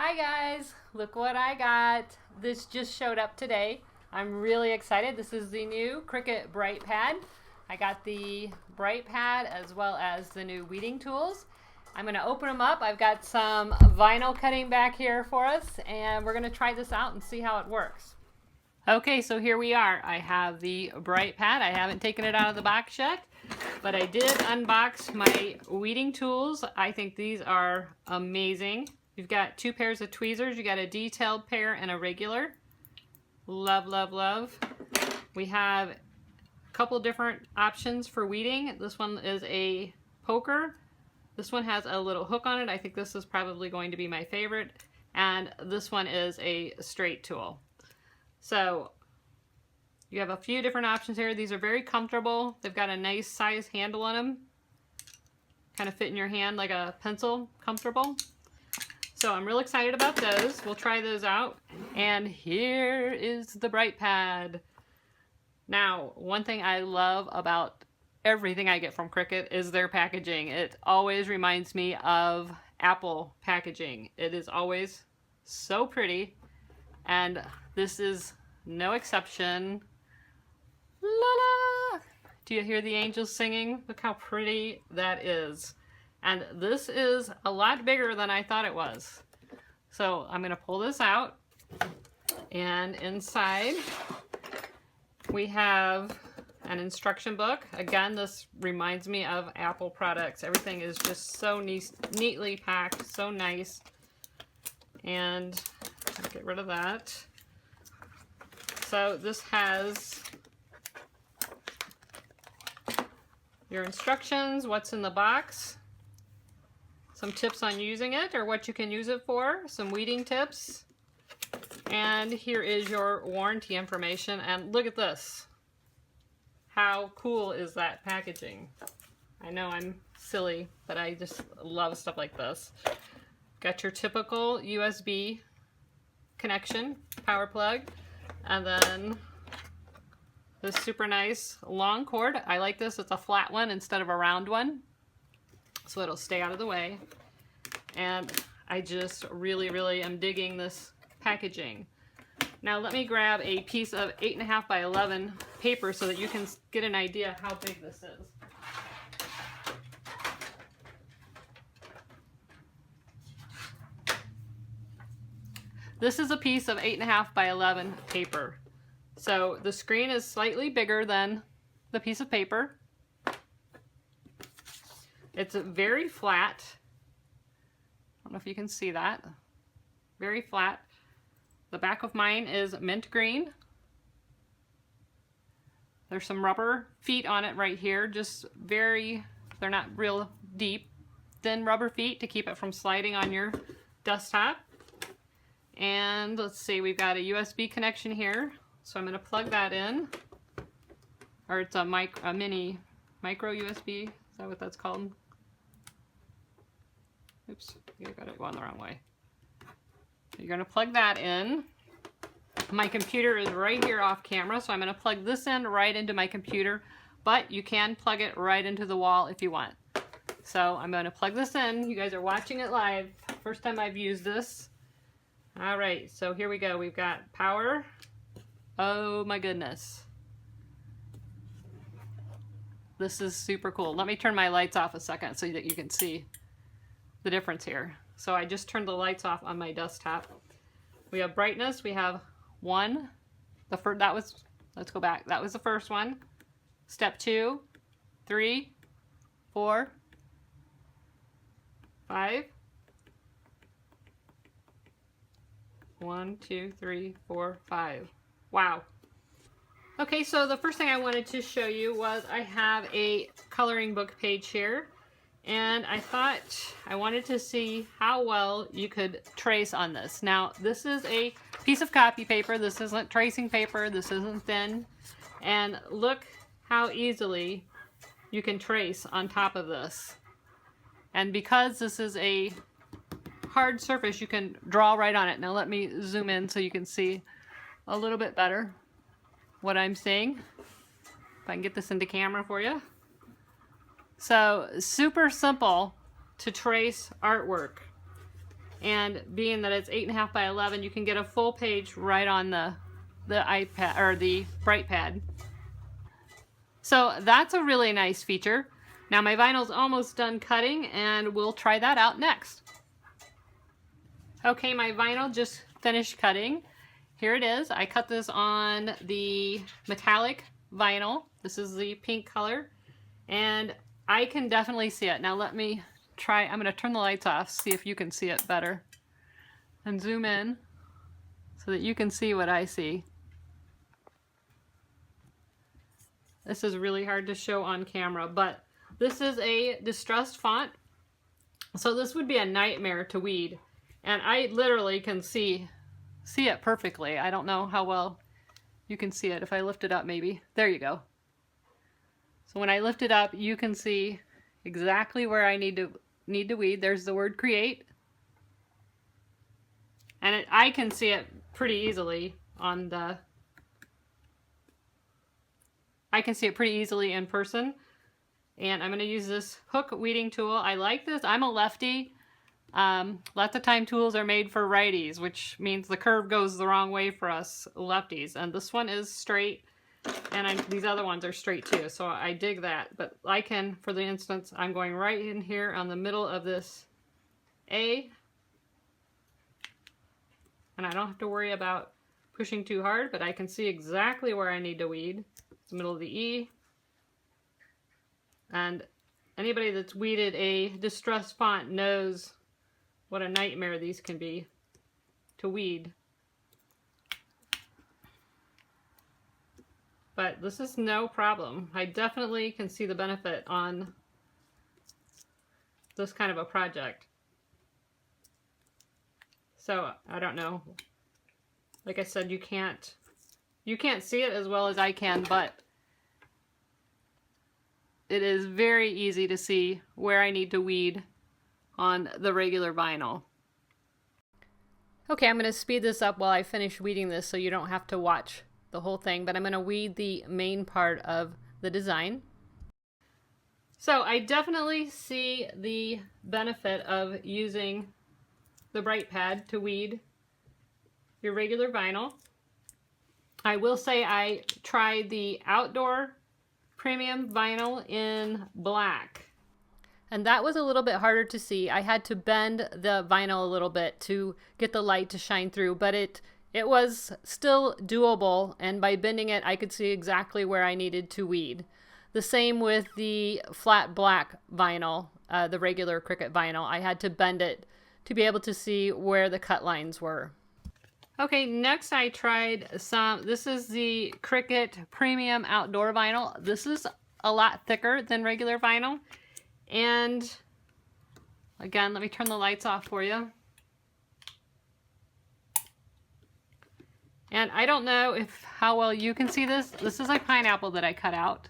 Hi guys, look what I got. This just showed up today. I'm really excited. This is the new Cricut Bright Pad. I got the Bright Pad as well as the new weeding tools. I'm going to open them up. I've got some vinyl cutting back here for us and we're going to try this out and see how it works. Okay, so here we are. I have the Bright Pad. I haven't taken it out of the box yet, but I did unbox my weeding tools. I think these are amazing. You've got two pairs of tweezers. You got a detailed pair and a regular. Love, love, love. We have a couple different options for weeding. This one is a poker. This one has a little hook on it. I think this is probably going to be my favorite. And this one is a straight tool. So you have a few different options here. These are very comfortable. They've got a nice size handle on them. Kind of fit in your hand like a pencil, comfortable. So I'm real excited about those. We'll try those out. And here is the Bright Pad. Now, one thing I love about everything I get from Cricut is their packaging. It always reminds me of Apple packaging. It is always so pretty. And this is no exception. La la! Do you hear the angels singing? Look how pretty that is. And this is a lot bigger than I thought it was. So I'm going to pull this out. And inside we have an instruction book. Again, this reminds me of Apple products. Everything is just so neatly packed, so nice. And I'll get rid of that. So this has your instructions, what's in the box, some tips on using it or what you can use it for, some weeding tips, and here is your warranty information. And look at this. How cool is that packaging? I know I'm silly, but I just love stuff like this. Got your typical USB connection, power plug, and then this super nice long cord. I like this. It's a flat one instead of a round one, so it'll stay out of the way. And I just really am digging this packaging. Now let me grab a piece of 8.5 by 11 paper so that you can get an idea how big this is. This is a piece of 8.5 by 11 paper. So the screen is slightly bigger than the piece of paper. It's very flat. I don't know if you can see that. Very flat. The back of mine is mint green. There's some rubber feet on it right here. Just they're not real deep. Thin rubber feet to keep it from sliding on your desktop. And let's see, we've got a USB connection here. So I'm going to plug that in. Or it's a mini micro USB. Is that what that's called? Oops, I got it going the wrong way. You're going to plug that in. My computer is right here off camera, so I'm going to plug this in right into my computer, but you can plug it right into the wall if you want. So I'm going to plug this in. You guys are watching it live. First time I've used this. All right, so here we go. We've got power. Oh my goodness. This is super cool. Let me turn my lights off a second so that you can see the difference here. So I just turned the lights off on my desktop. We have brightness. We have one. Let's go back. That was the first one. Step 2, 3, 4, 5. 1, 2, 3, 4, 5. Wow. Okay, so the first thing I wanted to show you was I have a coloring book page here, and I thought I wanted to see how well you could trace on this. Now, this is a piece of copy paper. This isn't tracing paper. This isn't thin. And look how easily you can trace on top of this. And because this is a hard surface, you can draw right on it. Now let me zoom in so you can see a little bit better what I'm seeing. If I can get this into camera for you. So super simple to trace artwork. And being that it's 8.5 by 11, you can get a full page right on the iPad or the Bright Pad. So that's a really nice feature. Now my vinyl's almost done cutting, and we'll try that out next. Okay, my vinyl just finished cutting. Here it is. I cut this on the metallic vinyl. This is the pink color, and I can definitely see it. Now let me try. I'm going to turn the lights off, see if you can see it better, and zoom in so that you can see what I see. This is really hard to show on camera, but this is a distressed font. So this would be a nightmare to weed. And I literally can see it perfectly. I don't know how well you can see it. If I lift it up, maybe. There you go. So when I lift it up, you can see exactly where I need to weed. There's the word create. And I can see it pretty easily on the... I can see it pretty easily in person. And I'm going to use this hook weeding tool. I like this. I'm a lefty. Lots of time tools are made for righties, which means the curve goes the wrong way for us lefties. And this one is straight, and these other ones are straight too. So I dig that. But I can, for the instance, I'm going right in here on the middle of this A. And I don't have to worry about pushing too hard, but I can see exactly where I need to weed. It's the middle of the E. And anybody that's weeded a distressed font knows what a nightmare these can be to weed. But this is no problem. I definitely can see the benefit on this kind of a project. So I don't know. Like I said, you can't see it as well as I can, but it is very easy to see where I need to weed on the regular vinyl. Okay, I'm going to speed this up while I finish weeding this so you don't have to watch the whole thing, but I'm going to weed the main part of the design. So I definitely see the benefit of using the Bright Pad to weed your regular vinyl. I will say I tried the outdoor premium vinyl in black, and that was a little bit harder to see. I had to bend the vinyl a little bit to get the light to shine through, but it was still doable, and by bending it I could see exactly where I needed to weed. The same with the flat black vinyl, the regular Cricut vinyl. I had to bend it to be able to see where the cut lines were. Okay, next I tried this is the Cricut Premium Outdoor Vinyl. This is a lot thicker than regular vinyl. And again, let me turn the lights off for you. And I don't know how well you can see this. This is a pineapple that I cut out.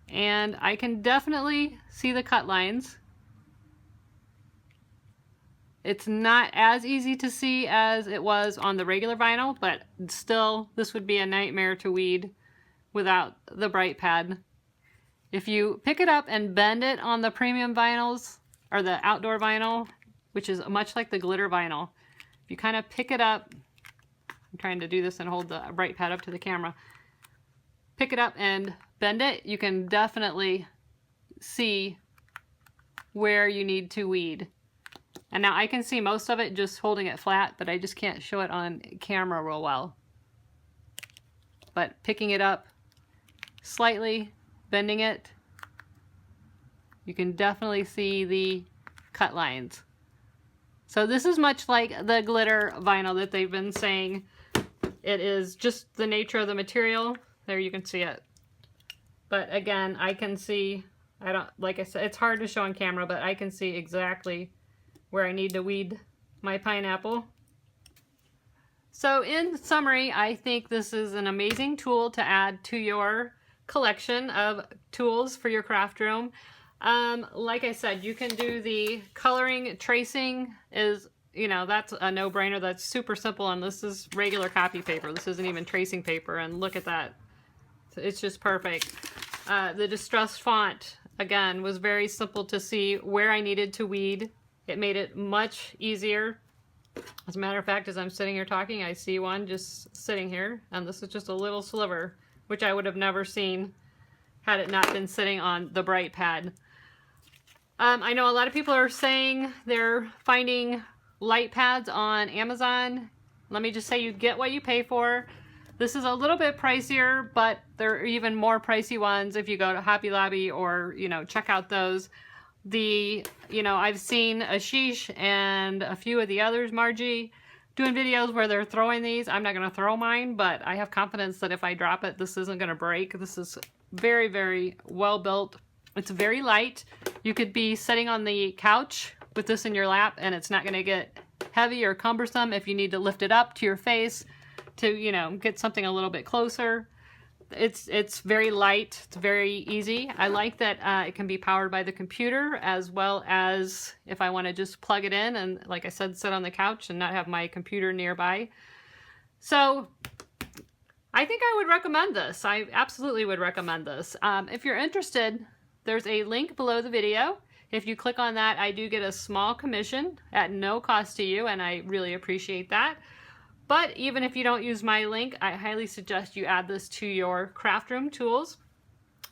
And I can definitely see the cut lines. It's not as easy to see as it was on the regular vinyl, but still, this would be a nightmare to weed without the Bright Pad. If you pick it up and bend it on the premium vinyls, or the outdoor vinyl, which is much like the glitter vinyl, if you kind of pick it up, I'm trying to do this and hold the Bright Pad up to the camera, pick it up and bend it, you can definitely see where you need to weed. And now I can see most of it just holding it flat, but I just can't show it on camera real well. But picking it up slightly, bending it, you can definitely see the cut lines. So this is much like the glitter vinyl that they've been saying. It is just the nature of the material. There you can see it. But again, I can see, like I said, it's hard to show on camera, but I can see exactly where I need to weed my pineapple. So in summary, I think this is an amazing tool to add to your collection of tools for your craft room. Like I said, you can do the coloring, tracing is, that's a no-brainer. That's super simple, and this is regular copy paper. This isn't even tracing paper, and look at that. It's just perfect. The distressed font, again, was very simple to see where I needed to weed. It made it much easier As a matter of fact, as I'm sitting here talking, I see one just sitting here, and this is just a little sliver, which I would have never seen had it not been sitting on the Bright Pad. I know a lot of people are saying they're finding light pads on Amazon. Let me just say, you get what you pay for. This is a little bit pricier, but there are even more pricey ones if you go to Hobby Lobby or, check out those. I've seen Ashish and a few of the others, Margie, doing videos where they're throwing these. I'm not going to throw mine, but I have confidence that if I drop it, this isn't going to break. This is very, very well built. It's very light. You could be sitting on the couch with this in your lap and it's not going to get heavy or cumbersome if you need to lift it up to your face to, get something a little bit closer. It's very light. It's very easy. I like that it can be powered by the computer, as well as if I want to just plug it in and, like I said, sit on the couch and not have my computer nearby. So I think I would recommend this. I absolutely would recommend this. If you're interested, there's a link below the video. If you click on that, I do get a small commission at no cost to you, and I really appreciate that. But even if you don't use my link, I highly suggest you add this to your craft room tools.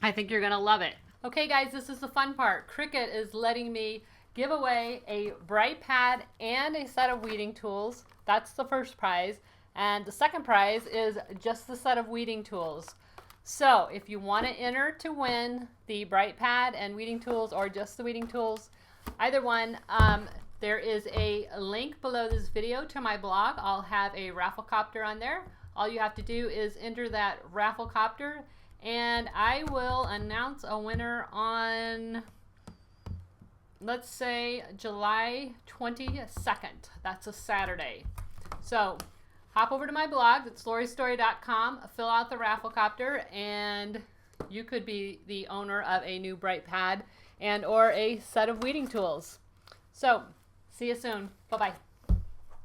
I think you're going to love it. Okay guys, this is the fun part. Cricut is letting me give away a Bright Pad and a set of weeding tools. That's the first prize. And the second prize is just the set of weeding tools. So if you want to enter to win the Bright Pad and weeding tools, or just the weeding tools, either one, there is a link below this video to my blog. I'll have a Rafflecopter on there. All you have to do is enter that Rafflecopter, and I will announce a winner on, let's say, July 22nd. That's a Saturday. So hop over to my blog, it's loristory.com, fill out the Rafflecopter, and you could be the owner of a new Bright Pad and or a set of weeding tools. So see you soon. Bye-bye.